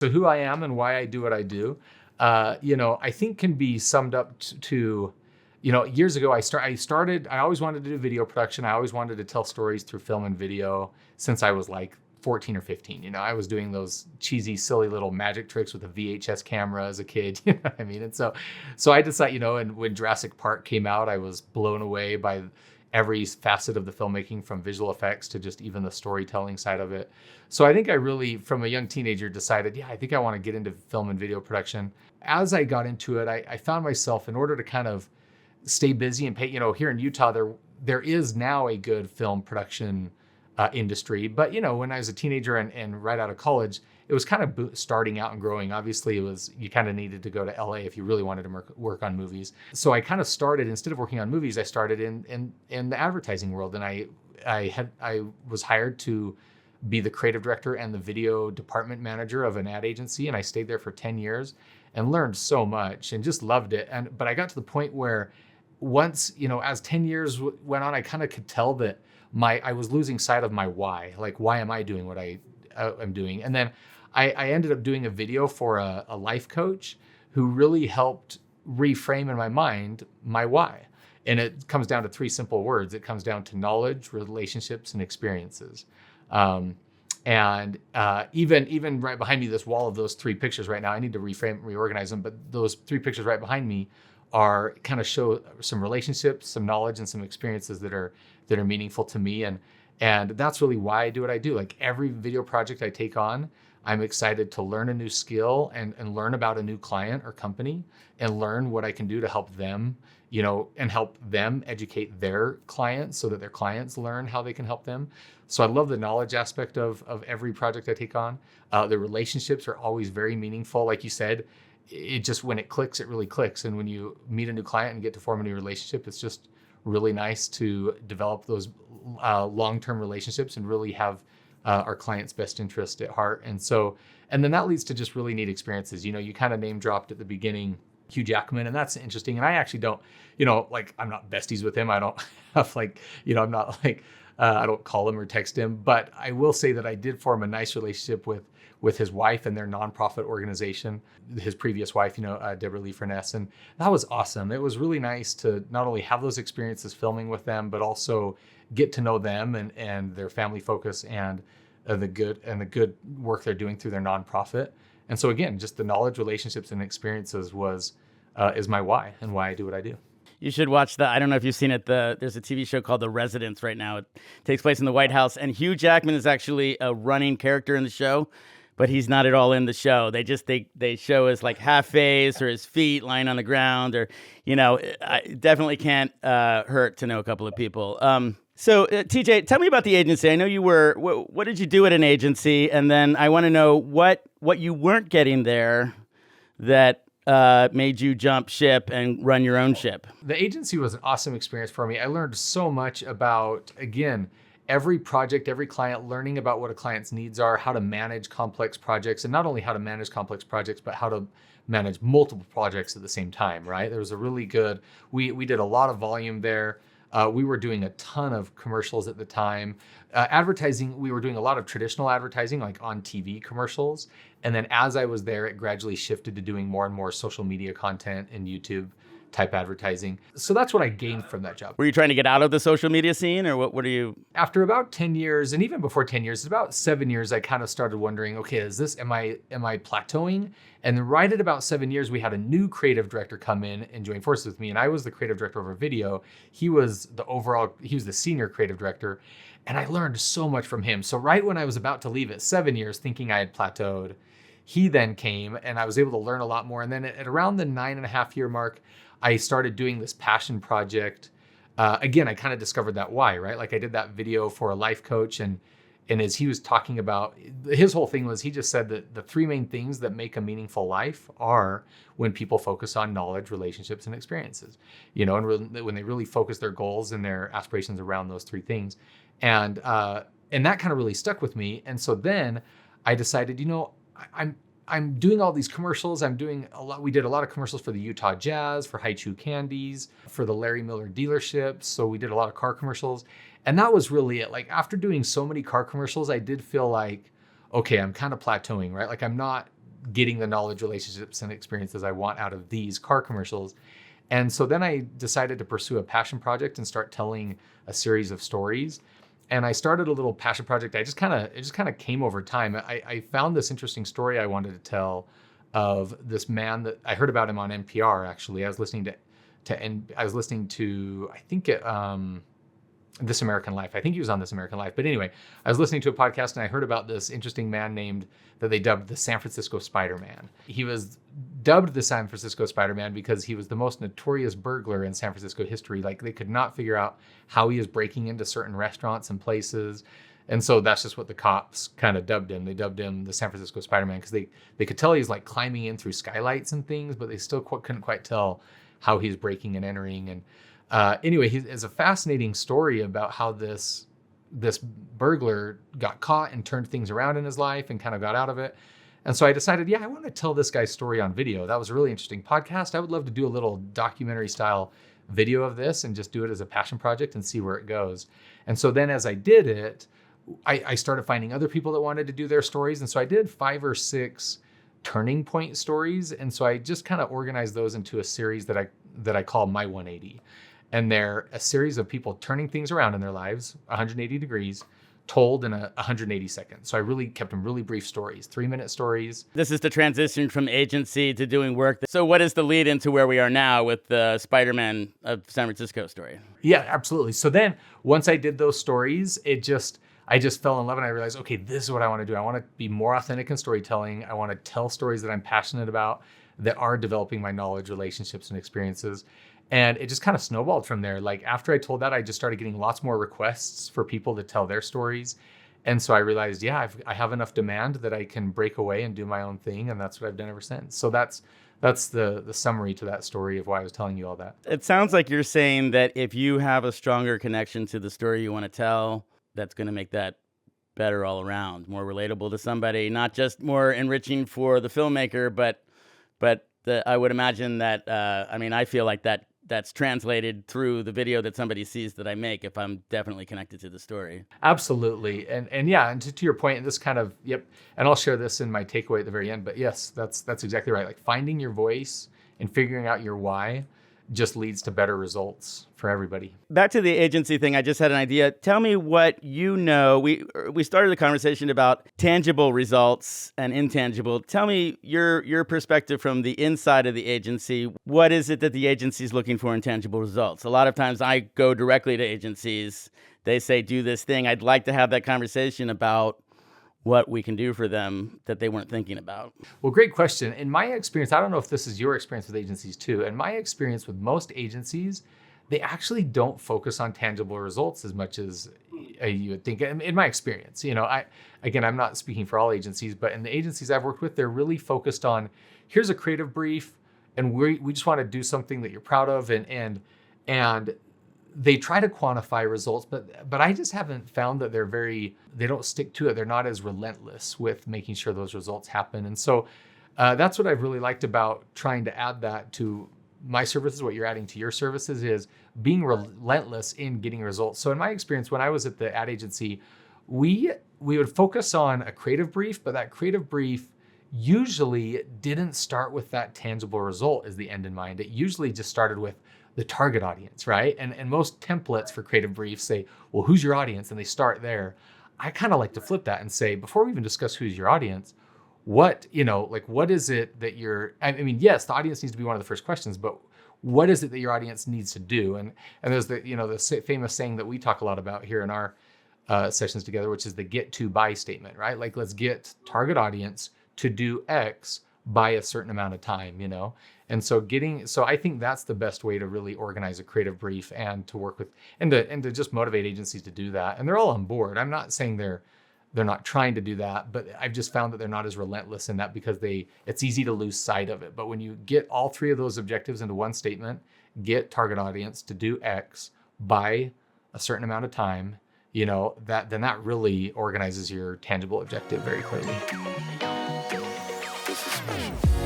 So who I am and why I do what I do, I think can be summed up to, years ago I always wanted to do video production. I always wanted to tell stories through film and video since I was like 14 or 15. I was doing those cheesy, silly little magic tricks with a VHS camera as a kid. You know what I mean? And so I decided, and when Jurassic Park came out, I was blown away by every facet of the filmmaking, from visual effects to just even the storytelling side of it. So I think I really, from a young teenager, decided, yeah, I think I want to get into film and video production. As I got into it, I found myself, in order to kind of stay busy and pay, here in Utah, there is now a good film production industry. But, when I was a teenager and right out of college, it was kind of starting out and growing. Obviously, you kind of needed to go to LA if you really wanted to work on movies. So I kind of started, instead of working on movies, I started in the advertising world. And I was hired to be the creative director and the video department manager of an ad agency. And I stayed there for 10 years and learned so much and just loved it. But I got to the point where once, as 10 years went on, I kind of could tell that I was losing sight of my why. Like, why am I doing what I'm doing? And then I ended up doing a video for a life coach who really helped reframe in my mind my why. And it comes down to three simple words. It comes down to knowledge, relationships, and experiences. Even right behind me, this wall of those three pictures right now, I need to reorganize them. But those three pictures right behind me are kind of show some relationships, some knowledge, and some experiences that are meaningful to me. And that's really why I do what I do. Like, every video project I take on, I'm excited to learn a new skill and learn about a new client or company and learn what I can do to help them, and help them educate their clients so that their clients learn how they can help them. So I love the knowledge aspect of every project I take on. The relationships are always very meaningful. Like you said, it just, when it clicks, it really clicks. And when you meet a new client and get to form a new relationship, it's just really nice to develop those long-term relationships and really have our client's best interest at heart. And then that leads to just really neat experiences. You kind of name dropped at the beginning Hugh Jackman, and that's interesting. And I actually don't, I'm not besties with him. I don't have I'm not I don't call him or text him, but I will say that I did form a nice relationship with his wife and their nonprofit organization, his previous wife, Deborah Lee Furness. And that was awesome. It was really nice to not only have those experiences filming with them, but also get to know them and their family focus and the good work they're doing through their nonprofit. And so again, just the knowledge, relationships, and experiences is my why and why I do what I do. You should watch I don't know if you've seen it, there's a TV show called The Residents right now. It takes place in the White House, and Hugh Jackman is actually a running character in the show, but he's not at all in the show. They show his like half face or his feet lying on the ground, or, I definitely can't hurt to know a couple of people. So TJ, tell me about the agency. I know you were, what did you do at an agency? And then I want to know what you weren't getting there that made you jump ship and run your own ship. The agency was an awesome experience for me. I learned so much about, again, every project, every client, learning about what a client's needs are, how to manage complex projects, and not only how to manage complex projects, but how to manage multiple projects at the same time, right? There was a really good, we did a lot of volume there. We were doing a ton of commercials at the time. Advertising, we were doing a lot of traditional advertising, like on TV commercials. And then as I was there, it gradually shifted to doing more and more social media content and YouTube type advertising. So that's what I gained from that job. Were you trying to get out of the social media scene, or what are you? After about 10 years, and even before 10 years, about 7 years, I kind of started wondering, okay, am I plateauing? And then right at about 7 years, we had a new creative director come in and join forces with me. And I was the creative director over video. He was the senior creative director. And I learned so much from him. So right when I was about to leave at 7 years, thinking I had plateaued, he then came and I was able to learn a lot more. And then at around the 9.5-year mark, I started doing this passion project. Again, I kind of discovered that why, right? Like, I did that video for a life coach, and as he was talking about, his whole thing was, he just said that the three main things that make a meaningful life are when people focus on knowledge, relationships, and experiences, and when they really focus their goals and their aspirations around those three things. And that kind of really stuck with me. And so then I decided, I'm doing all these commercials. We did a lot of commercials for the Utah Jazz, for Hi-Chew Candies, for the Larry Miller dealerships. So we did a lot of car commercials. And that was really it. Like, after doing so many car commercials, I did feel like, okay, I'm kind of plateauing, right? Like, I'm not getting the knowledge, relationships, and experiences I want out of these car commercials. And so then I decided to pursue a passion project and start telling a series of stories. And I started a little passion project. It just kind of came over time. I found this interesting story I wanted to tell of this man that I heard about him on NPR. Actually, I was listening to I think This American Life. I think he was on This American Life. But anyway, I was listening to a podcast and I heard about this interesting man named that they dubbed the San Francisco Spider-Man. He was dubbed the San Francisco Spider-Man because he was the most notorious burglar in San Francisco history. Like they could not figure out how he was breaking into certain restaurants and places. And so that's just what the cops kind of dubbed him. They dubbed him the San Francisco Spider-Man because they could tell he was like climbing in through skylights and things, but they still couldn't quite tell how he's breaking and entering. And anyway, it's a fascinating story about how this burglar got caught and turned things around in his life and kind of got out of it. And so I decided, I want to tell this guy's story on video. That was a really interesting podcast. I would love to do a little documentary style video of this and just do it as a passion project and see where it goes. And so then as I did it, I started finding other people that wanted to do their stories. And so I did 5 or 6 turning point stories. And so I just kind of organized those into a series that I call My 180. And they're a series of people turning things around in their lives, 180 degrees, told in 180 seconds. So I really kept them really brief stories, 3-minute stories. This is the transition from agency to doing work. So what is the lead into where we are now with the Spider-Man of San Francisco story? Yeah, absolutely. So then once I did those stories, I just fell in love and I realized, okay, this is what I want to do. I want to be more authentic in storytelling. I want to tell stories that I'm passionate about that are developing my knowledge, relationships, and experiences. And it just kind of snowballed from there. Like after I told that, I just started getting lots more requests for people to tell their stories. And so I realized, I have enough demand that I can break away and do my own thing. And that's what I've done ever since. So that's the summary to that story of why I was telling you all that. It sounds like you're saying that if you have a stronger connection to the story you want to tell, that's going to make that better all around, more relatable to somebody, not just more enriching for the filmmaker, but I would imagine that, I feel like that's translated through the video that somebody sees that I make if I'm definitely connected to the story. Absolutely. And to your point, and this kind of, and I'll share this in my takeaway at the very end, but yes, that's exactly right. Like finding your voice and figuring out your why just leads to better results for everybody. Back to the agency thing, I just had an idea. Tell me what you know. We started the conversation about tangible results and intangible. Tell me your perspective from the inside of the agency. What is it that the agency is looking for in tangible results? A lot of times I go directly to agencies. They say, do this thing. I'd like to have that conversation about what we can do for them that they weren't thinking about. Well, great question. In my experience, I don't know if this is your experience with agencies too. In my experience with most agencies, they actually don't focus on tangible results as much as you would think. In my experience, I'm not speaking for all agencies, but in the agencies I've worked with, they're really focused on, here's a creative brief, and we just want to do something that you're proud of, and they try to quantify results, but I just haven't found that they don't stick to it. They're not as relentless with making sure those results happen. And so that's what I've really liked about trying to add that to my services. What you're adding to your services is being relentless in getting results. So in my experience, when I was at the ad agency, we would focus on a creative brief, but that creative brief usually didn't start with that tangible result as the end in mind. It usually just started with the target audience, right? And most templates for creative briefs say, well, who's your audience? And they start there. I kind of like to flip that and say, before we even discuss who's your audience, what is it that yes, the audience needs to be one of the first questions, but what is it that your audience needs to do? And there's the famous saying that we talk a lot about here in our sessions together, which is the get to buy statement, right? Like, let's get target audience to do X by a certain amount of time, And so I think that's the best way to really organize a creative brief and to work with, and to just motivate agencies to do that. And they're all on board. I'm not saying they're not trying to do that, but I've just found that they're not as relentless in that because it's easy to lose sight of it. But when you get all 3 of those objectives into one statement, get target audience to do X by a certain amount of time, that really organizes your tangible objective very clearly. This is special.